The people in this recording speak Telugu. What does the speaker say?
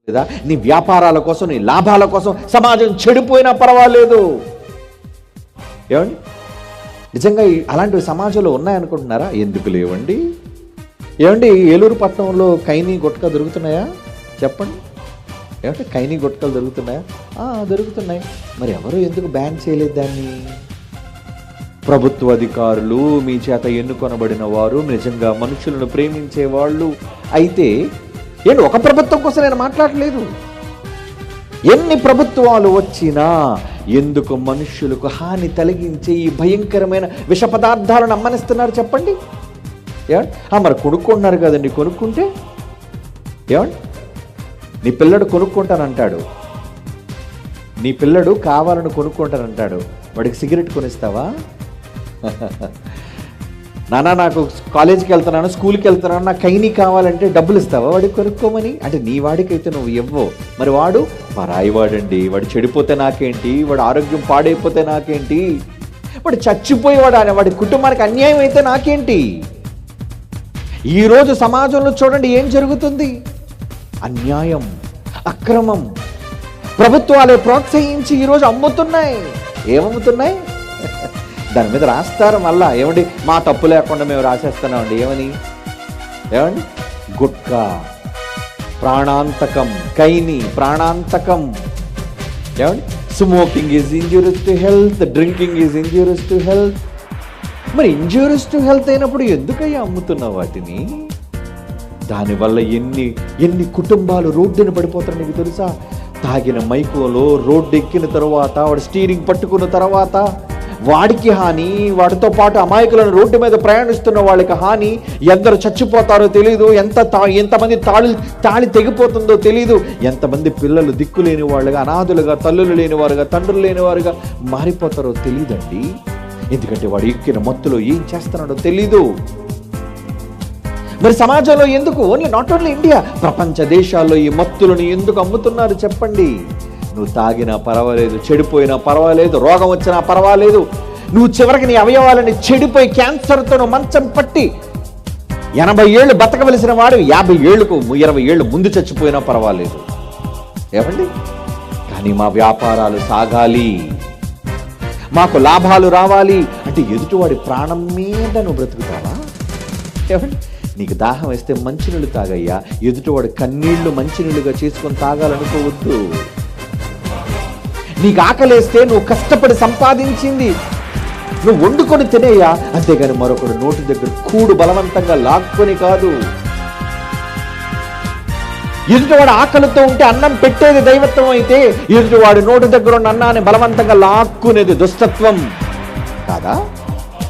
లేదా నీ వ్యాపారాల కోసం, నీ లాభాల కోసం సమాజం చెడిపోయినా పర్వాలేదు. ఏమండి, నిజంగా అలాంటివి సమాజంలో ఉన్నాయనుకుంటున్నారా? ఎందుకు లేవండి. ఏమండి, ఏలూరు పట్టణంలో కైనీ గుట్కా దొరుకుతున్నాయా చెప్పండి? ఏమంటే కైనీ గుట్కలు దొరుకుతున్నాయా? దొరుకుతున్నాయి. మరి ఎవరు ఎందుకు బ్యాన్ చేయలేదు దాన్ని? ప్రభుత్వ అధికారులు, మీ చేత ఎన్నుకొనబడిన వారు, నిజంగా మనుషులను ప్రేమించే వాళ్ళు అయితే ఏంటి, ఒక ప్రభుత్వం కోసం నేను మాట్లాడలేదు. ఎన్ని ప్రభుత్వాలు వచ్చినా ఎందుకు మనుషులకు హాని కలిగించే ఈ భయంకరమైన విష పదార్థాలను అమ్మనిస్తున్నారు చెప్పండి? ఏమండి, మరి కొనుక్కుంటున్నారు కదండి. కొనుక్కుంటే ఏమండి, నీ పిల్లడు కొనుక్కుంటానంటాడు, నీ పిల్లడు కావాలని కొనుక్కుంటానంటాడు, వాడికి సిగరెట్ కొనిస్తావా? నాన్న నాకు కాలేజీకి వెళ్తున్నాను, స్కూల్కి వెళ్తున్నాను, నాకు కైనీ కావాలంటే డబ్బులు ఇస్తావా వాడికి కొనుక్కోమని? అంటే నీ వాడికైతే నువ్వు ఇవ్వవు, మరి వాడు పరాయి వాడండి, వాడు చెడిపోతే నాకేంటి, వాడు ఆరోగ్యం పాడైపోతే నాకేంటి, వాడు చచ్చిపోయేవాడు, వాడి కుటుంబానికి అన్యాయం అయితే నాకేంటి? ఈరోజు సమాజంలో చూడండి ఏం జరుగుతుంది. అన్యాయం, అక్రమం ప్రభుత్వాలే ప్రోత్సహించి ఈరోజు అమ్ముతున్నాయి. ఏమమ్ముతున్నాయి? దాని మీద రాస్తారు మళ్ళా. ఏమండి, మా తప్పు లేకుండా మేము రాసేస్తున్నామండి. ఏమండి, గుట్కా ప్రాణాంతకం, కైని ప్రాణాంతకం. ఏమండి, smoking is injurious to health, drinking is injurious to health. మరి ఇంజూరియస్ టు హెల్త్ అయినప్పుడు ఎందుకయ్యా అమ్ముతున్నావు వాటిని? దానివల్ల ఎన్ని కుటుంబాలు రోడ్డున పడిపోతారు నీకు తెలుసా? తాగిన మైకులో రోడ్డు ఎక్కిన తర్వాత, వాడు స్టీరింగ్ పట్టుకున్న తర్వాత వాడికి హాని, వాడితో పాటు అమాయకులను రోడ్డు మీద ప్రయాణిస్తున్న వాళ్ళకి హాని. ఎందరు చచ్చిపోతారో తెలీదు, ఎంతమంది తాళి తెగిపోతుందో తెలీదు, ఎంతమంది పిల్లలు దిక్కులేని వాళ్ళుగా, అనాథులుగా, తల్లులు లేనివారుగా, తండ్రులు లేనివారుగా మారిపోతారో తెలీదండి. ఎందుకంటే వాడు ఎక్కిన మత్తులో ఏం చేస్తున్నాడో తెలీదు. మరి సమాజంలో ఎందుకు, నాట్ ఓన్లీ ఇండియా, ప్రపంచ దేశాల్లో ఈ మత్తులను ఎందుకు అమ్ముతున్నారు చెప్పండి? నువ్వు తాగినా పర్వాలేదు, చెడిపోయినా పర్వాలేదు, రోగం వచ్చినా పర్వాలేదు, నువ్వు చివరికి నీ అవయవాలని చెడిపోయి క్యాన్సర్తో మంచం పట్టి 80 ఏళ్ళు బతకవలసిన వాడు 50 ఏళ్ళకు 20 ఏళ్ళు ముందు చచ్చిపోయినా పర్వాలేదు. ఏమండి, కానీ మా వ్యాపారాలు సాగాలి, మాకు లాభాలు రావాలి అంటే ఎదుటివాడి ప్రాణం మీద నువ్వు బ్రతుకుతావా? ఏమండి, నీకు దాహం వేస్తే మంచినీళ్ళు తాగయ్యా, ఎదుటివాడు కన్నీళ్లు మంచినీళ్ళుగా చేసుకొని తాగాలనుకోవద్దు. నీకు ఆకలేస్తే నువ్వు కష్టపడి సంపాదించింది నువ్వు వండుకొని తినేయ్యా, అంతేగాని మరొకడు నోటి దగ్గర కూడు బలవంతంగా లాక్కొని కాదు. ఎదుటివాడు ఆకలితో ఉంటే అన్నం పెట్టేది దైవత్వం అయితే, ఎదుటివాడు నోటి దగ్గర ఉన్న అన్నాన్ని బలవంతంగా లాక్కునేది దుష్టత్వం కాదా?